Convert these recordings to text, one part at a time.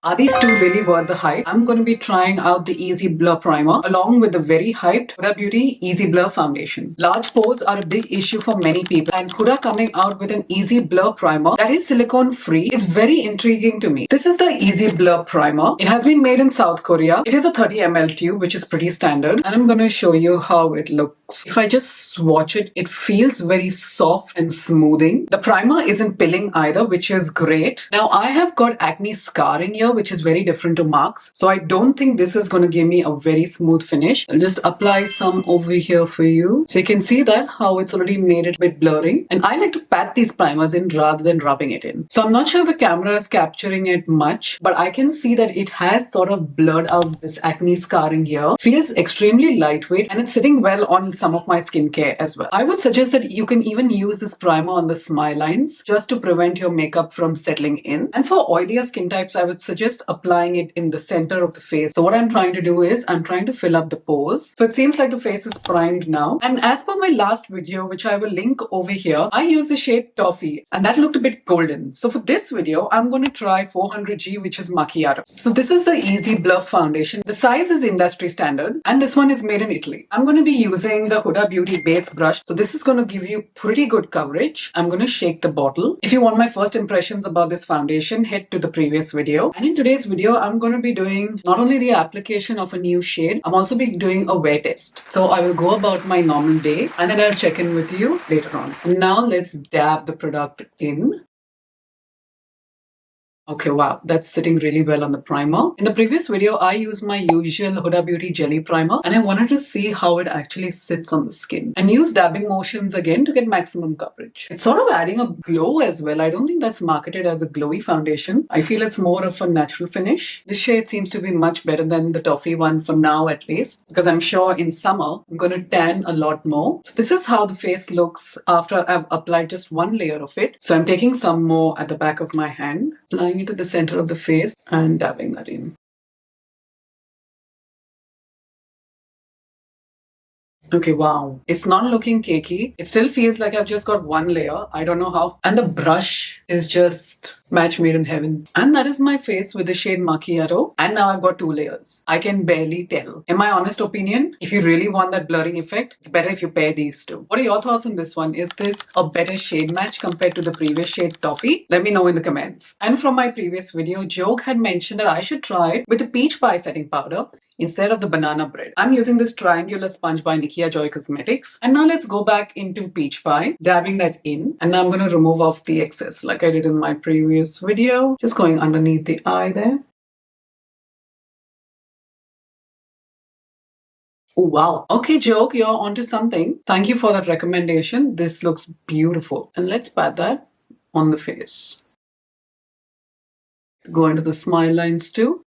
Are these two really worth the hype? I'm going to be trying out the Easy Blur Primer along with the very hyped Huda Beauty Easy Blur Foundation. Large pores are a big issue for many people, and Huda coming out with an Easy Blur Primer that is silicone free is very intriguing to me. This is the Easy Blur Primer. It has been made in South Korea. It is a 30 ml tube, which is pretty standard, and I'm going to show you how it looks. If I just swatch it, it feels very soft and smoothing. The primer isn't pilling either, which is great. Now I have got acne scarring here, which is very different to marks, so I don't think this is going to give me a very smooth finish. I'll just apply some over here for you, so you can see that how it's already made it a bit blurring. And I like to pat these primers in rather than rubbing it in, so I'm not sure if the camera is capturing it much, but I can see that it has sort of blurred out this acne scarring here. Feels extremely lightweight, and it's sitting well on some of my skincare as well. I would suggest that you can even use this primer on the smile lines just to prevent your makeup from settling in. And for oilier skin types, I would suggest applying it in the center of the face. So what I'm trying to do is I'm trying to fill up the pores. So it seems like the face is primed now. And as per my last video, which I will link over here, I used the shade Toffee, and that looked a bit golden. So for this video, I'm going to try 400G, which is Macchiato. So this is the Easy Blur Foundation. The size is industry standard, and this one is made in Italy. I'm going to be using the Huda Beauty base brush. So this is going to give you pretty good coverage. I'm going to shake the bottle. If you want my first impressions about this foundation, head to the previous video. And in today's video, I'm going to be doing not only the application of a new shade, I'm also be doing a wear test. So I will go about my normal day, and then I'll check in with you later on. And now let's dab the product in. Okay, wow, that's sitting really well on the primer. In the previous video, I used my usual Huda Beauty Jelly Primer, and I wanted to see how it actually sits on the skin. And use dabbing motions again to get maximum coverage. It's sort of adding a glow as well. I don't think that's marketed as a glowy foundation. I feel it's more of a natural finish. This shade seems to be much better than the Toffee one for now at least, because I'm sure in summer, I'm going to tan a lot more. So this is how the face looks after I've applied just one layer of it. So I'm taking some more at the back of my hand, applying it to the center of the face and dabbing that in. Okay, wow. It's not looking cakey. It still feels like I've just got one layer. I don't know how. And the brush is just match made in heaven. And that is my face with the shade Macchiato. And now I've got two layers. I can barely tell. In my honest opinion, if you really want that blurring effect, it's better if you pair these two. What are your thoughts on this one? Is this a better shade match compared to the previous shade Toffee? Let me know in the comments. And from my previous video, Joke had mentioned that I should try it with the peach pie setting powder instead of the banana bread. I'm using this triangular sponge by Nikia Joy Cosmetics. And now let's go back into peach pie, dabbing that in. And now I'm going to remove off the excess like I did in my previous video. Just going underneath the eye there. Oh, wow. Okay, Joke, you're onto something. Thank you for that recommendation. This looks beautiful. And let's pat that on the face. Go into the smile lines too.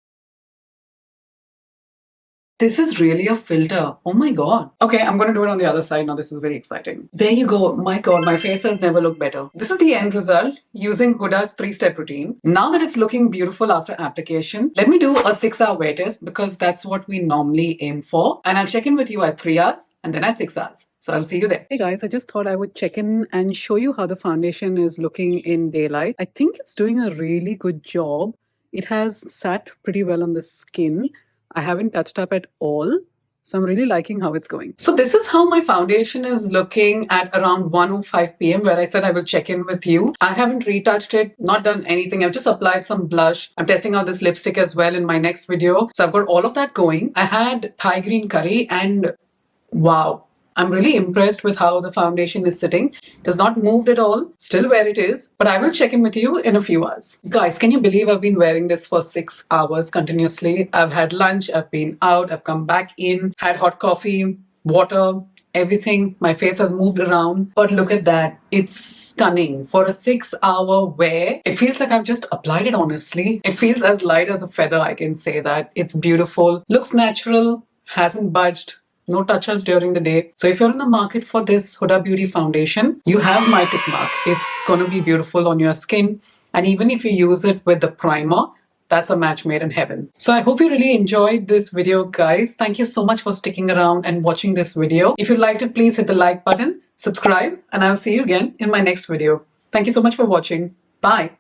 This is really a filter. Oh my god. Okay, I'm going to do it on the other side now. This is very exciting. There you go. My god, my face has never looked better. This is the end result using Huda's 3-step routine. Now that it's looking beautiful after application, let me do a 6-hour wear test because that's what we normally aim for. And I'll check in with you at 3 hours and then at 6 hours. So I'll see you there. Hey guys, I just thought I would check in and show you how the foundation is looking in daylight. I think it's doing a really good job. It has sat pretty well on the skin. I haven't touched up at all. So I'm really liking how it's going. So this is how my foundation is looking at around 1:05 p.m. where I said I will check in with you. I haven't retouched it, not done anything. I've just applied some blush. I'm testing out this lipstick as well in my next video. So I've got all of that going. I had Thai green curry and wow. I'm really impressed with how the foundation is sitting. It has not moved at all, still where it is, but I will check in with you in a few hours. Guys, can you believe I've been wearing this for 6 hours continuously? I've had lunch, I've been out, I've come back in, had hot coffee, water, everything. My face has moved around, but look at that. It's stunning. For a 6-hour wear, it feels like I've just applied it honestly. It feels as light as a feather, I can say that. It's beautiful, looks natural, hasn't budged. No touch-ups during the day. So if you're in the market for this Huda Beauty foundation, you have my tick mark. It's gonna be beautiful on your skin. And even if you use it with the primer, that's a match made in heaven. So I hope you really enjoyed this video, guys. Thank you so much for sticking around and watching this video. If you liked it, please hit the like button, subscribe, and I'll see you again in my next video. Thank you so much for watching. Bye.